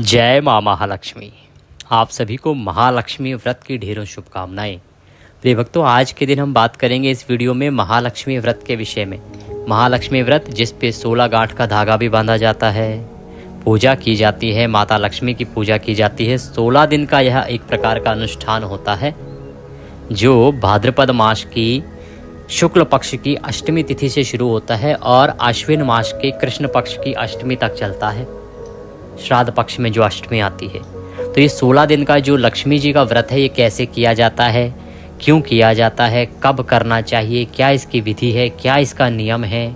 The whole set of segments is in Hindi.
जय माँ महालक्ष्मी। आप सभी को महालक्ष्मी व्रत की ढेरों शुभकामनाएं। प्रिय भक्तों, आज के दिन हम बात करेंगे इस वीडियो में महालक्ष्मी व्रत के विषय में। महालक्ष्मी व्रत जिस पे 16 गांठ का धागा भी बांधा जाता है, पूजा की जाती है, माता लक्ष्मी की पूजा की जाती है। 16 दिन का यह एक प्रकार का अनुष्ठान होता है जो भाद्रपद मास की शुक्ल पक्ष की अष्टमी तिथि से शुरू होता है और आश्विन मास के कृष्ण पक्ष की अष्टमी तक चलता है, श्राद्ध पक्ष में जो अष्टमी आती है। तो ये 16 दिन का जो लक्ष्मी जी का व्रत है, ये कैसे किया जाता है, क्यों किया जाता है, कब करना चाहिए, क्या इसकी विधि है, क्या इसका नियम है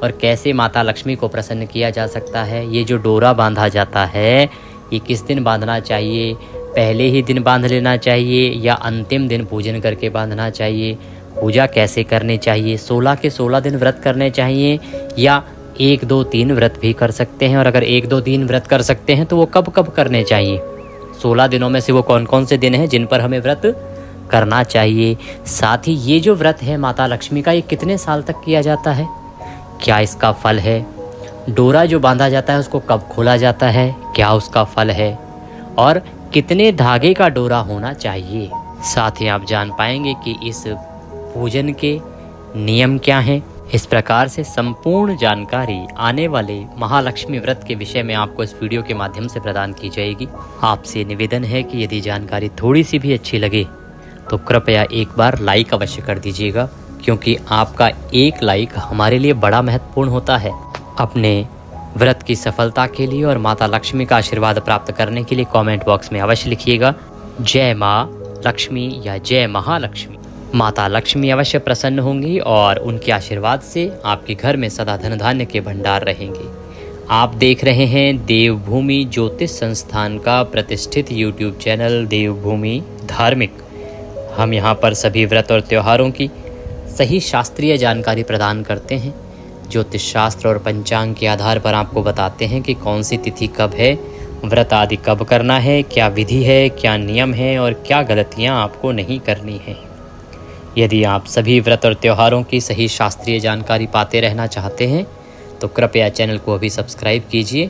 और कैसे माता लक्ष्मी को प्रसन्न किया जा सकता है। ये जो डोरा बांधा जाता है, ये किस दिन बांधना चाहिए, पहले ही दिन बांध लेना चाहिए या अंतिम दिन पूजन करके बांधना चाहिए, पूजा कैसे करनी चाहिए, 16 के 16 दिन व्रत करने चाहिए या 1, 2, 3 व्रत भी कर सकते हैं, और अगर 1, 2, 3 व्रत कर सकते हैं तो वो कब कब करने चाहिए, 16 दिनों में से वो कौन कौन से दिन हैं जिन पर हमें व्रत करना चाहिए। साथ ही ये जो व्रत है माता लक्ष्मी का, ये कितने साल तक किया जाता है, क्या इसका फल है, डोरा जो बांधा जाता है उसको कब खोला जाता है, क्या उसका फल है और कितने धागे का डोरा होना चाहिए। साथ ही आप जान पाएंगे कि इस पूजन के नियम क्या हैं। इस प्रकार से संपूर्ण जानकारी आने वाले महालक्ष्मी व्रत के विषय में आपको इस वीडियो के माध्यम से प्रदान की जाएगी। आपसे निवेदन है कि यदि जानकारी थोड़ी सी भी अच्छी लगे तो कृपया एक बार लाइक अवश्य कर दीजिएगा, क्योंकि आपका एक लाइक हमारे लिए बड़ा महत्वपूर्ण होता है। अपने व्रत की सफलता के लिए और माता लक्ष्मी का आशीर्वाद प्राप्त करने के लिए कमेंट बॉक्स में अवश्य लिखिएगा जय माँ लक्ष्मी या जय महालक्ष्मी। माता लक्ष्मी अवश्य प्रसन्न होंगी और उनके आशीर्वाद से आपके घर में सदा धन धान्य के भंडार रहेंगे। आप देख रहे हैं देवभूमि ज्योतिष संस्थान का प्रतिष्ठित यूट्यूब चैनल देवभूमि धार्मिक। हम यहाँ पर सभी व्रत और त्योहारों की सही शास्त्रीय जानकारी प्रदान करते हैं। ज्योतिष शास्त्र और पंचांग के आधार पर आपको बताते हैं कि कौन सी तिथि कब है, व्रत आदि कब करना है, क्या विधि है, क्या नियम है और क्या गलतियाँ आपको नहीं करनी है। यदि आप सभी व्रत और त्योहारों की सही शास्त्रीय जानकारी पाते रहना चाहते हैं तो कृपया चैनल को अभी सब्सक्राइब कीजिए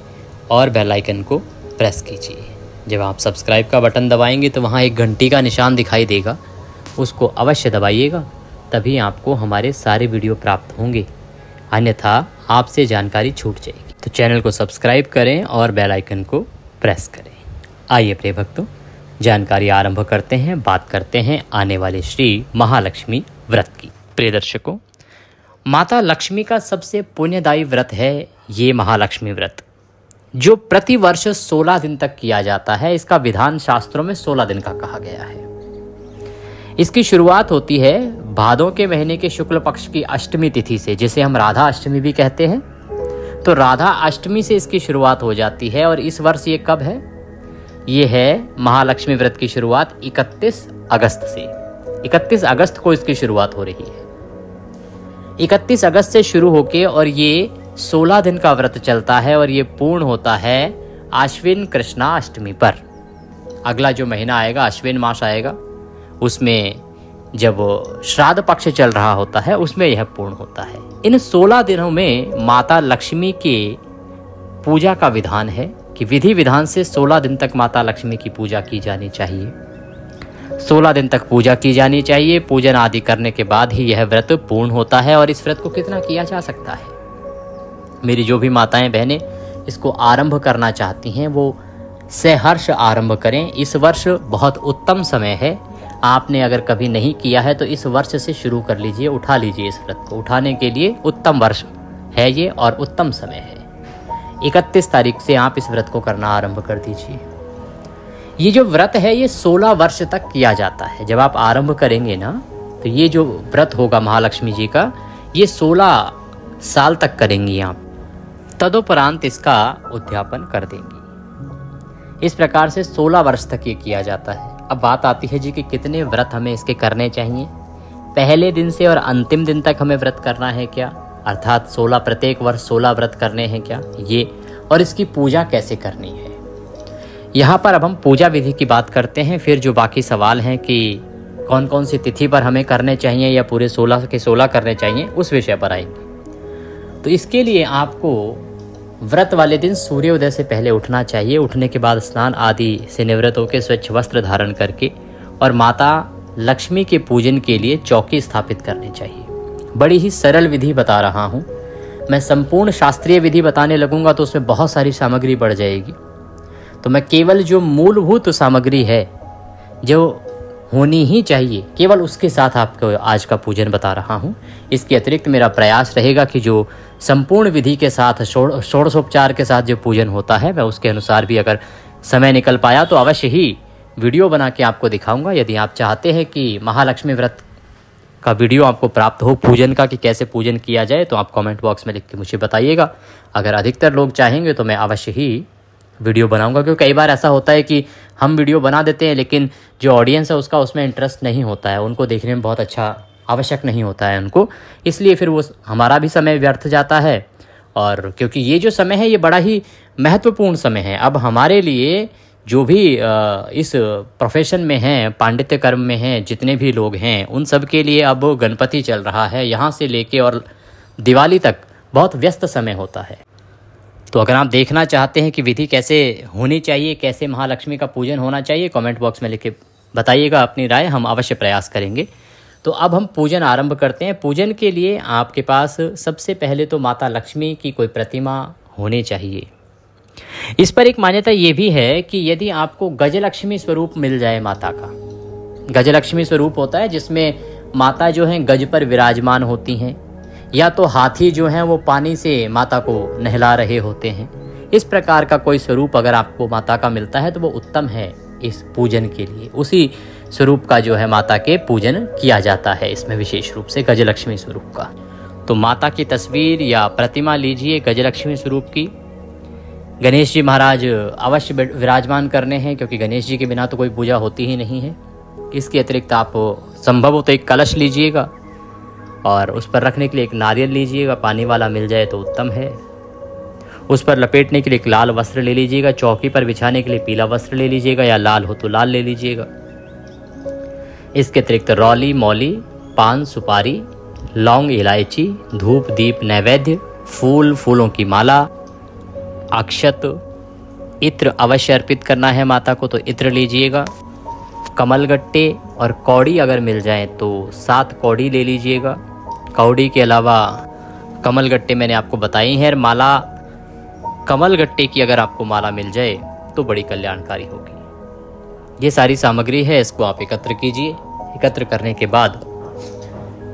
और बेल आइकन को प्रेस कीजिए। जब आप सब्सक्राइब का बटन दबाएंगे तो वहाँ एक घंटी का निशान दिखाई देगा, उसको अवश्य दबाइएगा, तभी आपको हमारे सारे वीडियो प्राप्त होंगे, अन्यथा आपसे जानकारी छूट जाएगी। तो चैनल को सब्सक्राइब करें और बेल आइकन को प्रेस करें। आइए प्रिय भक्तों, जानकारी आरंभ करते हैं, बात करते हैं आने वाले श्री महालक्ष्मी व्रत की। प्रिय दर्शकों, माता लक्ष्मी का सबसे पुण्यदायी व्रत है ये महालक्ष्मी व्रत, जो प्रति वर्ष 16 दिन तक किया जाता है। इसका विधान शास्त्रों में 16 दिन का कहा गया है। इसकी शुरुआत होती है भादों के महीने के शुक्ल पक्ष की अष्टमी तिथि से, जिसे हम राधा अष्टमी भी कहते हैं। तो राधा अष्टमी से इसकी शुरुआत हो जाती है और इस वर्ष ये कब है, ये है महालक्ष्मी व्रत की शुरुआत 31 अगस्त से। 31 अगस्त को इसकी शुरुआत हो रही है। 31 अगस्त से शुरू होके और ये 16 दिन का व्रत चलता है और ये पूर्ण होता है आश्विन कृष्णा अष्टमी पर। अगला जो महीना आएगा, आश्विन मास आएगा, उसमें जब श्राद्ध पक्ष चल रहा होता है उसमें यह पूर्ण होता है। इन 16 दिनों में माता लक्ष्मी के पूजा का विधान है कि विधि विधान से 16 दिन तक माता लक्ष्मी की पूजा की जानी चाहिए। 16 दिन तक पूजा की जानी चाहिए। पूजन आदि करने के बाद ही यह व्रत पूर्ण होता है। और इस व्रत को कितना किया जा सकता है, मेरी जो भी माताएं बहनें इसको आरंभ करना चाहती हैं वो सहर्ष आरंभ करें। इस वर्ष बहुत उत्तम समय है। आपने अगर कभी नहीं किया है तो इस वर्ष से शुरू कर लीजिए, उठा लीजिए। इस व्रत को उठाने के लिए उत्तम वर्ष है ये और उत्तम समय है। 31 तारीख से आप इस व्रत को करना आरंभ कर दीजिए। ये जो व्रत है ये 16 वर्ष तक किया जाता है। जब आप आरंभ करेंगे ना तो ये जो व्रत होगा महालक्ष्मी जी का, ये 16 साल तक करेंगी आप, तदोपरांत इसका उद्यापन कर देंगी। इस प्रकार से 16 वर्ष तक ये किया जाता है। अब बात आती है जी कि कितने व्रत हमें इसके करने चाहिए। पहले दिन से और अंतिम दिन तक हमें व्रत करना है क्या, अर्थात 16 प्रत्येक वर्ष 16 व्रत करने हैं क्या, ये और इसकी पूजा कैसे करनी है। यहाँ पर अब हम पूजा विधि की बात करते हैं। फिर जो बाकी सवाल हैं कि कौन कौन सी तिथि पर हमें करने चाहिए या पूरे 16 के 16 करने चाहिए, उस विषय पर आएंगे। तो इसके लिए आपको व्रत वाले दिन सूर्योदय से पहले उठना चाहिए। उठने के बाद स्नान आदि से निवृत्त होकर स्वच्छ वस्त्र धारण करके और माता लक्ष्मी के पूजन के लिए चौकी स्थापित करनी चाहिए। बड़ी ही सरल विधि बता रहा हूँ। मैं संपूर्ण शास्त्रीय विधि बताने लगूंगा तो उसमें बहुत सारी सामग्री बढ़ जाएगी। तो मैं केवल जो मूलभूत सामग्री है जो होनी ही चाहिए केवल उसके साथ आपको आज का पूजन बता रहा हूँ। इसके अतिरिक्त मेरा प्रयास रहेगा कि जो संपूर्ण विधि के साथ षोडशोपचार के साथ जो पूजन होता है मैं उसके अनुसार भी अगर समय निकल पाया तो अवश्य ही वीडियो बना के आपको दिखाऊंगा। यदि आप चाहते हैं कि महालक्ष्मी व्रत का वीडियो आपको प्राप्त हो पूजन का कि कैसे पूजन किया जाए तो आप कमेंट बॉक्स में लिख के मुझे बताइएगा। अगर अधिकतर लोग चाहेंगे तो मैं अवश्य ही वीडियो बनाऊंगा, क्योंकि कई बार ऐसा होता है कि हम वीडियो बना देते हैं लेकिन जो ऑडियंस है उसका उसमें इंटरेस्ट नहीं होता है, उनको देखने में बहुत अच्छा आवश्यक नहीं होता है उनको, इसलिए फिर वो हमारा भी समय व्यर्थ जाता है। और क्योंकि ये जो समय है ये बड़ा ही महत्वपूर्ण समय है। अब हमारे लिए जो भी इस प्रोफेशन में हैं, पांडित्य कर्म में हैं, जितने भी लोग हैं उन सब के लिए अब गणपति चल रहा है, यहाँ से लेके और दिवाली तक बहुत व्यस्त समय होता है। तो अगर आप देखना चाहते हैं कि विधि कैसे होनी चाहिए, कैसे महालक्ष्मी का पूजन होना चाहिए, कमेंट बॉक्स में लिख के बताइएगा अपनी राय, हम अवश्य प्रयास करेंगे। तो अब हम पूजन आरंभ करते हैं। पूजन के लिए आपके पास सबसे पहले तो माता लक्ष्मी की कोई प्रतिमा होनी चाहिए। इस पर एक मान्यता ये भी है कि यदि आपको गजलक्ष्मी स्वरूप मिल जाए माता का, गजलक्ष्मी स्वरूप होता है जिसमें माता जो हैं गज पर विराजमान होती हैं, या तो हाथी जो हैं वो पानी से माता को नहला रहे होते हैं, इस प्रकार का कोई स्वरूप अगर आपको माता का मिलता है तो वो उत्तम है इस पूजन के लिए। उसी स्वरूप का जो है माता के पूजन किया जाता है इसमें विशेष रूप से गजलक्ष्मी स्वरूप का। तो माता की तस्वीर या प्रतिमा लीजिए गजलक्ष्मी स्वरूप की। गणेश जी महाराज अवश्य विराजमान करने हैं, क्योंकि गणेश जी के बिना तो कोई पूजा होती ही नहीं है। इसके अतिरिक्त आप संभव हो तो एक कलश लीजिएगा और उस पर रखने के लिए एक नारियल लीजिएगा, पानी वाला मिल जाए तो उत्तम है। उस पर लपेटने के लिए एक लाल वस्त्र ले लीजिएगा, चौकी पर बिछाने के लिए पीला वस्त्र ले लीजिएगा या लाल हो तो लाल ले लीजिएगा। इसके अतिरिक्त रौली, मौली, पान, सुपारी, लौंग, इलायची, धूप, दीप, नैवेद्य, फूल, फूलों की माला, अक्षत, इत्र अवश्य अर्पित करना है माता को तो इत्र लीजिएगा। कमलगट्टे और कौड़ी अगर मिल जाए तो 7 कौड़ी ले लीजिएगा। कौड़ी के अलावा कमलगट्टे मैंने आपको बताई हैं। माला कमलगट्टे की अगर आपको माला मिल जाए तो बड़ी कल्याणकारी होगी। ये सारी सामग्री है, इसको आप एकत्र कीजिए। एकत्र करने के बाद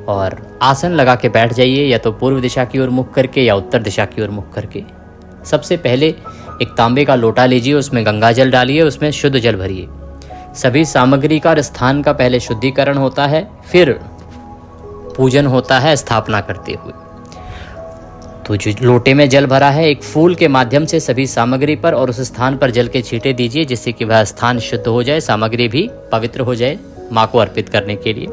और आसन लगा के बैठ जाइए, या तो पूर्व दिशा की ओर मुख करके या उत्तर दिशा की ओर मुख करके। सबसे पहले एक तांबे का लोटा लीजिए, उसमें गंगा जल डालिए, उसमें शुद्ध जल भरिए। सभी सामग्री का और स्थान का पहले शुद्धिकरण होता है, फिर पूजन होता है स्थापना करते हुए। तो जो लोटे में जल भरा है एक फूल के माध्यम से सभी सामग्री पर और उस स्थान पर जल के छींटे दीजिए, जिससे कि वह स्थान शुद्ध हो जाए, सामग्री भी पवित्र हो जाए माँ को अर्पित करने के लिए।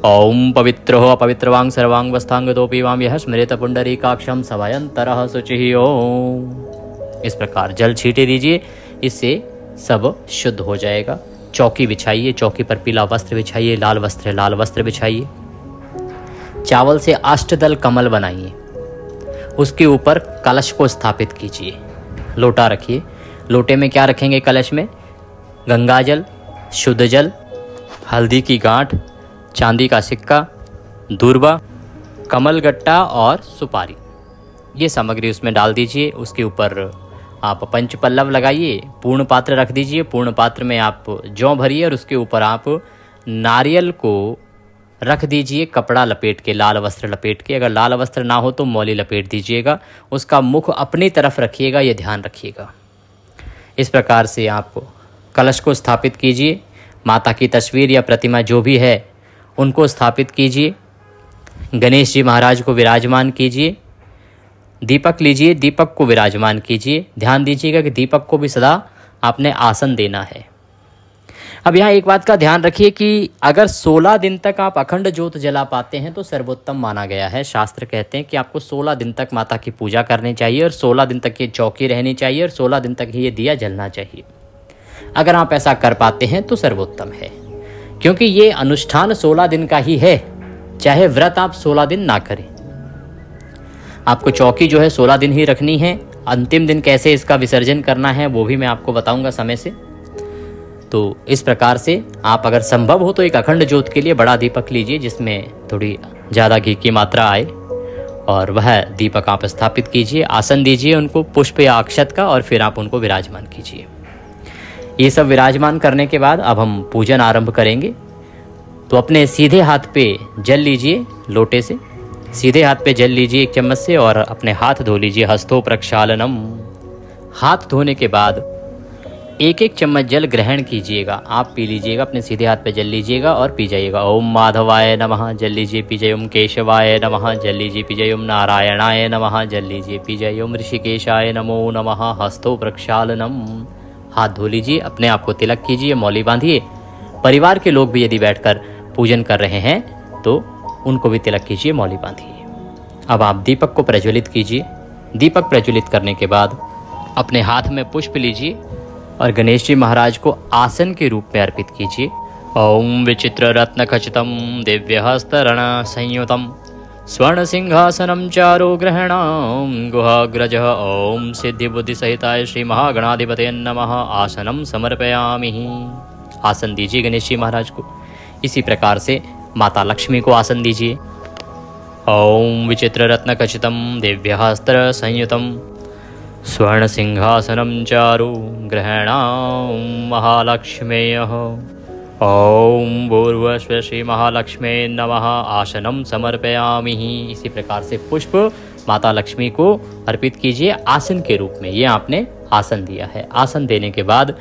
ओम पवित्र हो अपवित्रवांग सर्वांग वस्तांग दोपीवाम यह स्मृत पुंडरीकाक्षम सवयंतरः शुचिः ओम। इस प्रकार जल छींटे दीजिए, इससे सब शुद्ध हो जाएगा। चौकी बिछाइए, चौकी पर पीला वस्त्र बिछाइए, लाल वस्त्र बिछाइए। चावल से अष्टदल कमल बनाइए, उसके ऊपर कलश को स्थापित कीजिए। लोटा रखिए, लोटे में क्या रखेंगे? कलश में गंगा जल, शुद्ध जल, हल्दी की गांठ, चांदी का सिक्का, दूर्वा, कमलगट्टा और सुपारी, ये सामग्री उसमें डाल दीजिए। उसके ऊपर आप पंच पल्लव लगाइए, पूर्ण पात्र रख दीजिए। पूर्ण पात्र में आप जौ भरिए और उसके ऊपर आप नारियल को रख दीजिए, कपड़ा लपेट के, लाल वस्त्र लपेट के। अगर लाल वस्त्र ना हो तो मौली लपेट दीजिएगा। उसका मुख अपनी तरफ रखिएगा, ये ध्यान रखिएगा। इस प्रकार से आप कलश को स्थापित कीजिए। माता की तस्वीर या प्रतिमा जो भी है उनको स्थापित कीजिए। गणेश जी महाराज को विराजमान कीजिए। दीपक लीजिए, दीपक को विराजमान कीजिए। ध्यान दीजिएगा कि दीपक को भी सदा आपने आसन देना है। अब यहाँ एक बात का ध्यान रखिए कि अगर 16 दिन तक आप अखंड ज्योत जला पाते हैं तो सर्वोत्तम माना गया है। शास्त्र कहते हैं कि आपको 16 दिन तक माता की पूजा करनी चाहिए और 16 दिन तक ये चौकी रहनी चाहिए और 16 दिन तक ही ये दिया जलना चाहिए। अगर आप ऐसा कर पाते हैं तो सर्वोत्तम है, क्योंकि ये अनुष्ठान 16 दिन का ही है, चाहे व्रत आप 16 दिन ना करें। आपको चौकी जो है 16 दिन ही रखनी है। अंतिम दिन कैसे इसका विसर्जन करना है वो भी मैं आपको बताऊंगा समय से। तो इस प्रकार से आप अगर संभव हो तो एक अखंड ज्योत के लिए बड़ा दीपक लीजिए जिसमें थोड़ी ज़्यादा घी की मात्रा आए, और वह दीपक आप स्थापित कीजिए, आसन दीजिए उनको पुष्प या अक्षत का, और फिर आप उनको विराजमान कीजिए। ये सब विराजमान करने के बाद अब हम पूजन आरंभ करेंगे। तो अपने सीधे हाथ पे जल लीजिए, लोटे से सीधे हाथ पे जल लीजिए एक चम्मच से, और अपने हाथ धो लीजिए। हस्तो प्रक्षालनम। हाथ धोने के बाद एक एक चम्मच जल ग्रहण कीजिएगा, आप पी लीजिएगा। अपने सीधे हाथ पे जल लीजिएगा और पी जाइएगा। ओम माधवाय नमः, जल लीजिए पी जाइए। ओम केशवाय नमः, जल लीजिए पी जाइए। ओम नारायणाय नमः, जल लीजिए पी जाइए। ओम ऋषिकेशाय नमो नमः। हस्तो प्रक्षालनम। हाथ धो लीजिए, अपने आप को तिलक कीजिए, मौली बांधिए। परिवार के लोग भी यदि बैठकर पूजन कर रहे हैं तो उनको भी तिलक कीजिए, मौली बांधिए। अब आप दीपक को प्रज्वलित कीजिए। दीपक प्रज्वलित करने के बाद अपने हाथ में पुष्प लीजिए और गणेश जी महाराज को आसन के रूप में अर्पित कीजिए। ओम विचित्र रत्न खचितम दिव्यहस्तरण संयुतम स्वर्ण सिंहासनम चारो ग्रहणम गुहाग्रज। ओम सिद्धि बुद्धि सहिताय श्री महागणाधिपते नमः। आसनम समर्पयामि। आसन दीजिए गणेश जी महाराज को। इसी प्रकार से माता लक्ष्मी को आसन दीजिए। ओम विचित्र रत्न खचितम दिव्यहस्त्र संयुतम स्वर्ण सिंहासनम चारु ग्रहणां महालक्ष्मेयः। ओम भूर्भुवस्व श्री महालक्ष्मे नमः। आसनम समर्पयामि। इसी प्रकार से पुष्प माता लक्ष्मी को अर्पित कीजिए आसन के रूप में। ये आपने आसन दिया है। आसन देने के बाद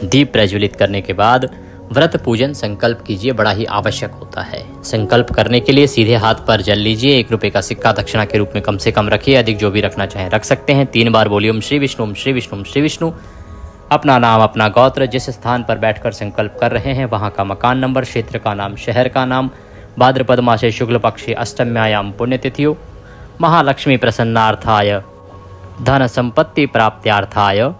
दीप प्रज्वलित करने के बाद व्रत पूजन संकल्प कीजिए, बड़ा ही आवश्यक होता है। संकल्प करने के लिए सीधे हाथ पर जल लीजिए। 1 रुपये का सिक्का दक्षिणा के रूप में कम से कम रखिए, अधिक जो भी रखना चाहें रख सकते हैं। 3 बार बोलिए ओम श्री विष्णु, ओम श्री विष्णु, ओम श्री विष्णु। अपना नाम, अपना गोत्र, जिस स्थान पर बैठकर संकल्प कर रहे हैं वहाँ का मकान नंबर, क्षेत्र का नाम, शहर का नाम, भाद्रपद मासे शुक्ल पक्षे अष्टम्यायाम पुण्यतिथियों, महालक्ष्मी प्रसन्नार्थाय धन संपत्ति प्राप्त्यार्थाय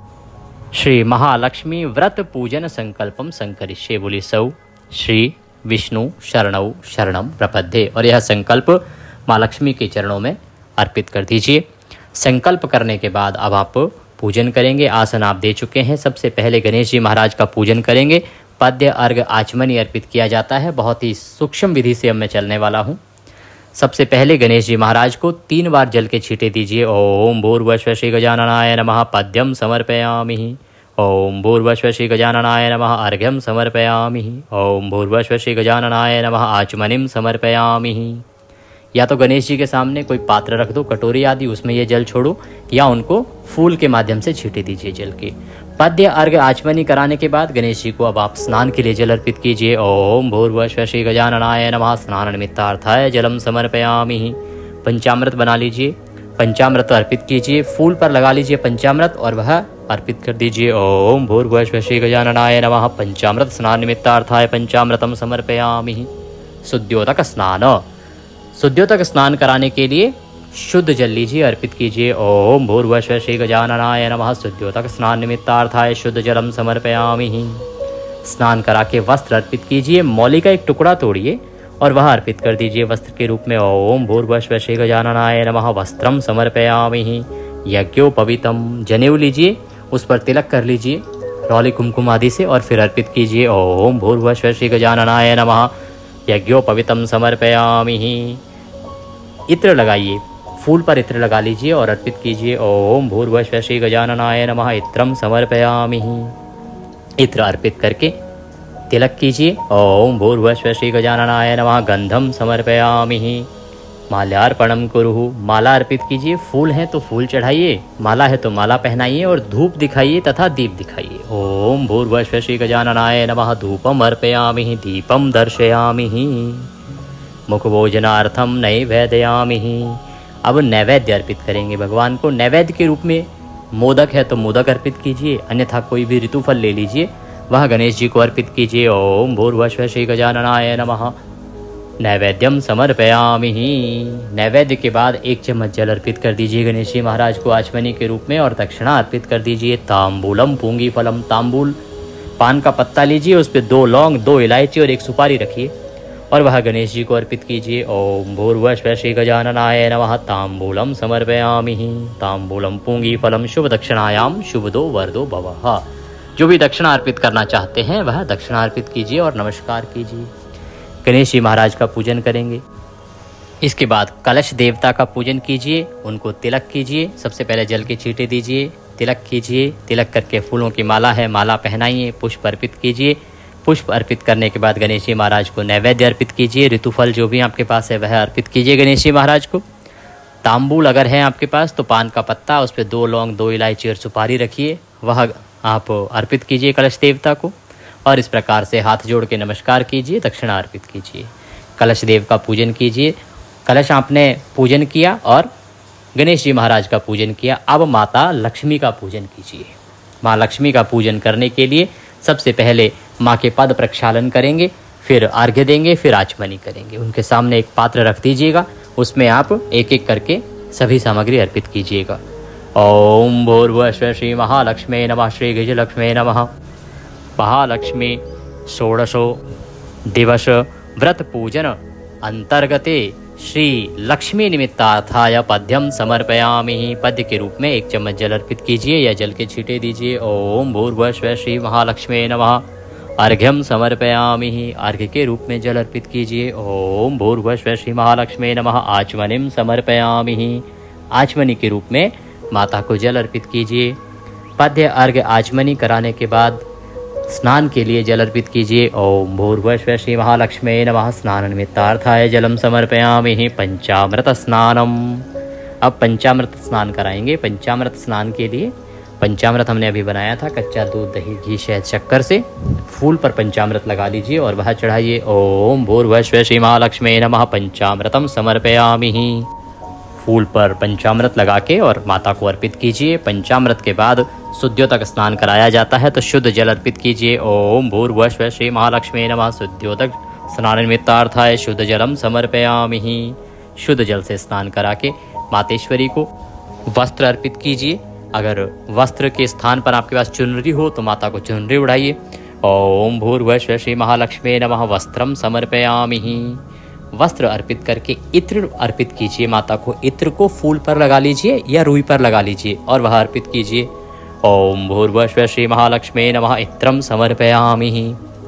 श्री महालक्ष्मी व्रत पूजन संकल्पम संकरिष्ये। बोली सौ श्री विष्णु शरणौ शरणम प्रपद्ये। और यह संकल्प माँ लक्ष्मी के चरणों में अर्पित कर दीजिए। संकल्प करने के बाद अब आप पूजन करेंगे। आसन आप दे चुके हैं। सबसे पहले गणेश जी महाराज का पूजन करेंगे। पद्य अर्घ आचमनी अर्पित किया जाता है। बहुत ही सूक्ष्म विधि से अब मैं चलने वाला हूँ। सबसे पहले गणेश जी महाराज को 3 बार जल के छींटे दीजिए। ओम भूर्भुवस्व श्री गजाननाय नमः पद्यम समर्पयामि। ओम भूर्भुवस्व श्री गजाननाय नमः अर्घ्यम समर्पयामि। ओम भूर्भुवस्व श्री गजाननाय नमः आचमनीम समर्पयामि। या तो गणेश जी के सामने कोई पात्र रख दो, कटोरी आदि, उसमें ये जल छोड़ो, या उनको फूल के माध्यम से छींटे दीजिए जल के। पद्य अर्घ आचमनी कराने के बाद गणेश जी को अब आप स्नान के लिए जल अर्पित कीजिए। ओम भूर्भुवस्व श्री गजाननाय नमः स्नान निमित्तार्थाय जलम समर्पयामि। पंचामृत बना लीजिए, पंचामृत अर्पित कीजिए, फूल पर लगा लीजिए पंचामृत और वह अर्पित कर दीजिए। ओम भूर्भुवस्व श्री गजाननाय नमः पंचामृत स्नान निमित्तार्थाय पंचामृतम समर्पयामि। शुद्ध्योतक स्नान, शुद्ध्योतक स्नान कराने के लिए शुद्ध जल लीजिए, अर्पित कीजिए। ओम भूर्भुवस्व श्री गजाननाय नमः शुद्ध्योतक स्नान निमित्तार्थाय शुद्ध जलम समर्पयामि। स्नान करा के वस्त्र अर्पित कीजिए। मौली का एक टुकड़ा तोड़िए और वह अर्पित कर दीजिए वस्त्र के रूप में। ओम भूर्भुवस्व श्री गजाननाय नमः वस्त्रम समर्पयामि। यज्ञोपवीतम, जनेऊ लीजिए, उस पर तिलक कर लीजिए रौली कुमकुम आदि से और फिर अर्पित कीजिए। ओम भूर्भुवस्व श्री गजाननाय नमः यज्ञोपवीतम समर्पयामि। इत्र लगाइए, फूल पर इत्र लगा लीजिए और अर्पित कीजिए। ओम भूर्भुवस्व श्री गजाननाय नमः इत्रम समर्पयामि। इत्र अर्पित करके तिलक कीजिए। ओम भूर्भुवस्व श्री गजाननाय नमः गंधम समर्पयामि। माल्यार्पणम कुरुः, माला अर्पित कीजिए। फूल है तो फूल चढ़ाइए, माला है तो माला पहनाइए और धूप दिखाइए तथा दीप दिखाइए। ओम भूर्भुवस्व श्री गजाननाय नमः धूपम अर्पयामि दीपम दर्शयामि। मुखभोजनार्थम नैवेदयामि। अब नैवेद्य अर्पित करेंगे भगवान को। नैवेद्य के रूप में मोदक है तो मोदक अर्पित कीजिए, अन्यथा कोई भी ऋतुफल ले लीजिए, वह गणेश जी को अर्पित कीजिए। ओम भूर्भुवस्व श्री गजाननाय नमः नैवेद्यम समर्पयामि। नैवेद्य के बाद 1 चम्मच जल अर्पित कर दीजिए गणेश जी महाराज को आचमनी के रूप में और दक्षिणा अर्पित कर दीजिए। तांबूलम पूंगी फलम, तांबूल पान का पत्ता लीजिए, उस पर 2 लौंग, 2 इलायची और 1 सुपारी रखिए और वह गणेश जी को अर्पित कीजिए। ओम भूर्भुवः श्री गजाननाय नमः। तांबूलम समर्पयामि। तांबूलम पूंगी फलम शुभ दक्षिणायाम शुभदो वरदो भवः। जो भी दक्षिणा अर्पित करना चाहते हैं वह दक्षिणा अर्पित कीजिए और नमस्कार कीजिए। गणेश जी महाराज का पूजन करेंगे। इसके बाद कलश देवता का पूजन कीजिए, उनको तिलक कीजिए। सबसे पहले जल के छींटे दीजिए, तिलक कीजिए। तिलक करके फूलों की माला है, माला पहनाइए, पुष्प अर्पित कीजिए। पुष्प अर्पित करने के बाद गणेश जी महाराज को नैवेद्य अर्पित कीजिए। ऋतुफल जो भी आपके पास है वह अर्पित कीजिए गणेश जी महाराज को। तांबूल अगर है आपके पास तो पान का पत्ता, उस पर 2 लौंग, 2 इलायची और सुपारी रखिए, वह आप अर्पित कीजिए कलश देवता को। और इस प्रकार से हाथ जोड़ के नमस्कार कीजिए, दक्षिणा अर्पित कीजिए। कलश देव का पूजन कीजिए। कलश आपने पूजन किया और गणेश जी महाराज का पूजन किया। अब माता लक्ष्मी का पूजन कीजिए। माँ लक्ष्मी का पूजन करने के लिए सबसे पहले माँ के पद प्रक्षालन करेंगे, फिर अर्घ्य देंगे, फिर आचमनी करेंगे। उनके सामने एक पात्र रख दीजिएगा, उसमें आप एक एक करके सभी सामग्री अर्पित कीजिएगा। ओम भूर्भुवः श्री महालक्ष्मी नमः। श्री गजलक्ष्मी नमः। महालक्ष्मी षोडशो दिवस व्रत पूजन अंतर्गते श्री लक्ष्मी निमित्तार्थाय पद्यम समर्पयामि। पद्य के रूप में 1 चम्मच जल अर्पित कीजिए या जल के छींटे दीजिए। ओम भूर्भुवः श्री महालक्ष्मी नमः। अर्घ्यम समर्पयामि। अर्घ्य के रूप में जल अर्पित कीजिए। ओम भूर्भुवः श्री महालक्ष्मी नमः। आचमनीम समर्पयामि। आचमनी के रूप में माता को जल अर्पित कीजिए। पद्य अर्घ्य आचमनी कराने के बाद स्नान के लिए जल अर्पित कीजिए। ओम भूर्भुवः श्री महालक्ष्मी नमः। स्नान निमित्तार्थाय जलम समर्पयामि। पंचामृत स्नानम। अब पंचामृत स्नान कराएंगे। पंचामृत स्नान के लिए पंचामृत हमने अभी बनाया था कच्चा दूध, दही, घी, शहद, शक्कर से। फूल पर पंचामृत लगा लीजिए और वह चढ़ाइए। ओम भूर्भुवः श्री महालक्ष्मी नमः। पंचामृतम समर्पयामि। फूल पर पंचामृत लगा के और माता को अर्पित कीजिए। पंचामृत के बाद शुद्योदक स्नान कराया जाता है तो शुद्ध जल अर्पित कीजिए। ओम भूर्भुवः श्री महालक्ष्मी नमः। शुद्योदक स्नान निमित्तार्थाय शुद्ध जलम समर्पयामि। शुद्ध जल से स्नान करा के मातेश्वरी को वस्त्र अर्पित कीजिए। अगर वस्त्र के स्थान पर आपके पास चुनरी हो तो माता को चुनरी उड़ाइए। ओम भूर्भुवः श्री महालक्ष्मी नमः। वस्त्रम समर्पयामि। वस्त्र अर्पित करके इत्र अर्पित कीजिए माता को। इत्र को फूल पर लगा लीजिए या रुई पर लगा लीजिए और वह अर्पित कीजिए। ओम भूर्भुवः श्री महालक्ष्मी नमः। इत्रम समर्पयामि।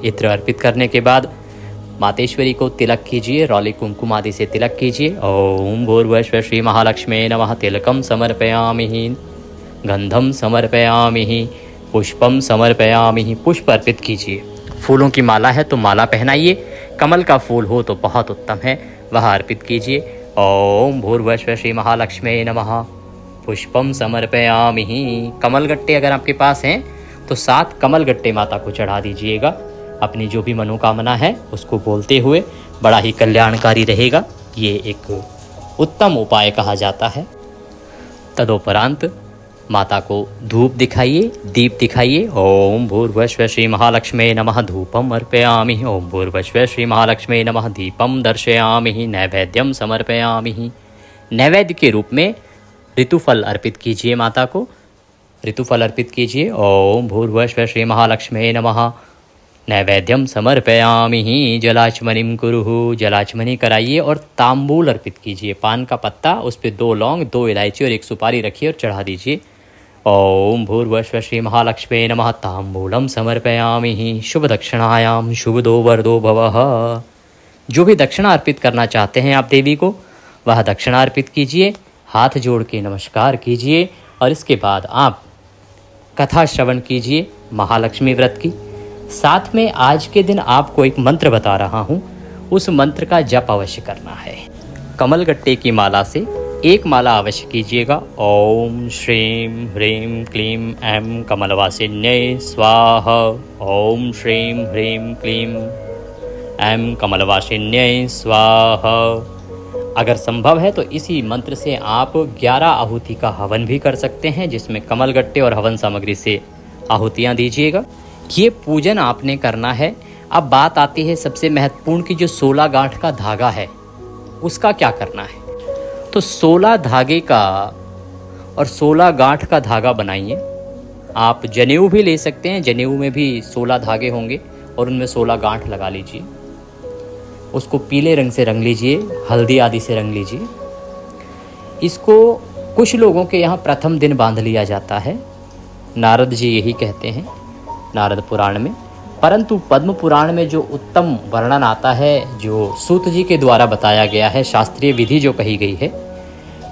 इत्र अर्पित करने के बाद मातेश्वरी को तिलक कीजिए, रौली कुमकुम आदि से तिलक कीजिए। ओम भूर्भुवः श्री महालक्ष्मी नमः। तिलकम समर्पयामि। गंधम समर्पयामि। पुष्पम समर्पयामि। पुष्प अर्पित कीजिए। फूलों की माला है तो माला पहनाइए। कमल का फूल हो तो बहुत उत्तम है, वह अर्पित कीजिए। ओम भूर्भुवः श्री महालक्ष्मी नमः। पुष्पम समर्पयामि। कमलगट्टे अगर आपके पास हैं तो 7 कमलगट्टे माता को चढ़ा दीजिएगा। अपनी जो भी मनोकामना है उसको बोलते हुए, बड़ा ही कल्याणकारी रहेगा। ये एक उत्तम उपाय कहा जाता है। तदोपरांत माता को धूप दिखाइए, दीप दिखाइए। ओम भूर्भुवः श्री महालक्ष्मी नमः। धूपम अर्पयामि। ओम भूर्भुवः श्री महालक्ष्मी नमः। दीपम दर्शयामि। नैवेद्यम समर्पयामि। नैवेद्य के रूप में ऋतुफल अर्पित कीजिए माता को। ऋतुफल अर्पित कीजिए। ओम भूर्भुवः श्री महालक्ष्मी नमः। नैवेद्यम समर्पयामि। जलाचमनीम कुरुः। जलाचमनी कराइए और तांबूल अर्पित कीजिए। पान का पत्ता, उस पर 2 लौंग, 2 इलायची और 1 सुपारी रखिए और चढ़ा दीजिए। ओम भूर्भुवः श्री महालक्ष्मी नमः। तांबूलम समर्पयामि। शुभ दक्षिणायाम शुभदो वरदो भवः। जो भी दक्षिणा अर्पित करना चाहते हैं आप देवी को, वह दक्षिणा अर्पित कीजिए। हाथ जोड़ के नमस्कार कीजिए और इसके बाद आप कथा श्रवण कीजिए महालक्ष्मी व्रत की। साथ में आज के दिन आपको एक मंत्र बता रहा हूँ, उस मंत्र का जप अवश्य करना है। कमलगट्टे की माला से एक माला अवश्य कीजिएगा। ओम श्रीं ह्रीं क्लीं ऐं कमलवासिन्यै स्वाहा। ओम श्रीं ह्रीं क्लीं ऐं कमलवासिन्यै स्वाहा। अगर संभव है तो इसी मंत्र से आप 11 आहुति का हवन भी कर सकते हैं, जिसमें कमलगट्टे और हवन सामग्री से आहुतियाँ दीजिएगा। ये पूजन आपने करना है। अब बात आती है सबसे महत्वपूर्ण की जो 16 गांठ का धागा है उसका क्या करना है। तो 16 धागे का और 16 गांठ का धागा बनाइए। आप जनेऊ भी ले सकते हैं, जनेऊ में भी 16 धागे होंगे और उनमें 16 गांठ लगा लीजिए। उसको पीले रंग से रंग लीजिए, हल्दी आदि से रंग लीजिए। इसको कुछ लोगों के यहाँ प्रथम दिन बांध लिया जाता है, नारद जी यही कहते हैं नारद पुराण में। परंतु पद्म पुराण में जो उत्तम वर्णन आता है, जो सूत जी के द्वारा बताया गया है, शास्त्रीय विधि जो कही गई है,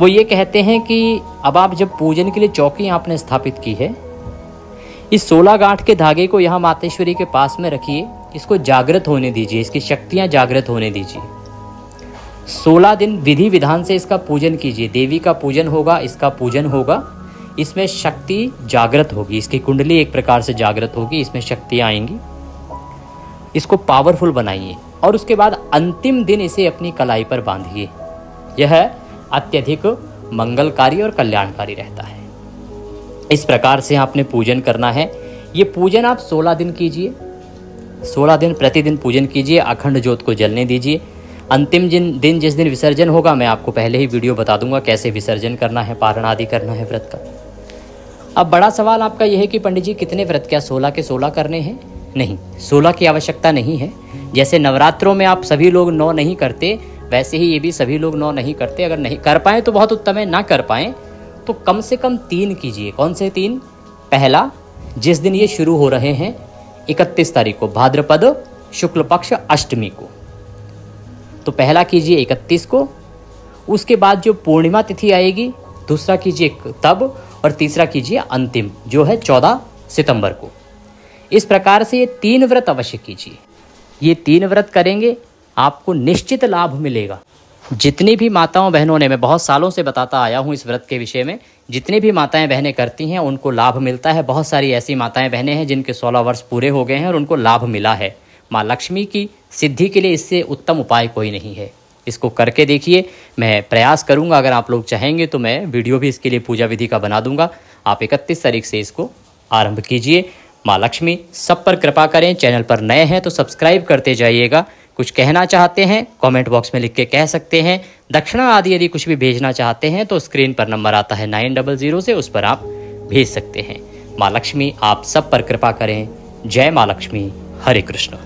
वो ये कहते हैं कि अब आप जब पूजन के लिए चौकी आपने स्थापित की है, इस 16 गांठ के धागे को यहाँ मातेश्वरी के पास में रखिए, इसको जागृत होने दीजिए, इसकी शक्तियाँ जागृत होने दीजिए। 16 दिन विधि विधान से इसका पूजन कीजिए। देवी का पूजन होगा, इसका पूजन होगा, इसमें शक्ति जागृत होगी, इसकी कुंडली एक प्रकार से जागृत होगी, इसमें शक्तियाँ आएंगी। इसको पावरफुल बनाइए और उसके बाद अंतिम दिन इसे अपनी कलाई पर बांधिए। यह अत्यधिक मंगलकारी और कल्याणकारी रहता है। इस प्रकार से आपने पूजन करना है। ये पूजन आप 16 दिन कीजिए, 16 दिन प्रतिदिन पूजन कीजिए, अखंड ज्योत को जलने दीजिए। अंतिम दिन जिस दिन विसर्जन होगा, मैं आपको पहले ही वीडियो बता दूंगा कैसे विसर्जन करना है, पारण आदि करना है व्रत का। अब बड़ा सवाल आपका यह है कि पंडित जी कितने व्रत, क्या 16 के 16 करने हैं? नहीं, 16 की आवश्यकता नहीं है। जैसे नवरात्रों में आप सभी लोग 9 नहीं करते, वैसे ही ये भी सभी लोग 9 नहीं करते। अगर नहीं कर पाए तो बहुत उत्तम है, ना कर पाए तो कम से कम 3 कीजिए। कौन से 3? पहला, जिस दिन ये शुरू हो रहे हैं 31 तारीख को, भाद्रपद शुक्ल पक्ष अष्टमी को, तो पहला कीजिए 31 को। उसके बाद जो पूर्णिमा तिथि आएगी, दूसरा कीजिए तब, और तीसरा कीजिए अंतिम, जो है 14 सितंबर को। इस प्रकार से ये 3 व्रत अवश्य कीजिए। ये 3 व्रत करेंगे, आपको निश्चित लाभ मिलेगा। जितनी भी माताओं बहनों ने, मैं बहुत सालों से बताता आया हूँ इस व्रत के विषय में, जितनी भी माताएं बहनें करती हैं उनको लाभ मिलता है। बहुत सारी ऐसी माताएं बहनें हैं जिनके 16 वर्ष पूरे हो गए हैं और उनको लाभ मिला है। माँ लक्ष्मी की सिद्धि के लिए इससे उत्तम उपाय कोई नहीं है। इसको करके देखिए। मैं प्रयास करूंगा, अगर आप लोग चाहेंगे तो मैं वीडियो भी इसके लिए पूजा विधि का बना दूंगा। आप 31 तारीख से इसको आरंभ कीजिए। माँ लक्ष्मी सब पर कृपा करें। चैनल पर नए हैं तो सब्सक्राइब करते जाइएगा। कुछ कहना चाहते हैं कमेंट बॉक्स में लिख के कह सकते हैं। दक्षिणा आदि यदि कुछ भी भेजना चाहते हैं तो स्क्रीन पर नंबर आता है 900 से, उस पर आप भेज सकते हैं। माँ लक्ष्मी आप सब पर कृपा करें। जय माँ लक्ष्मी। हरे कृष्ण।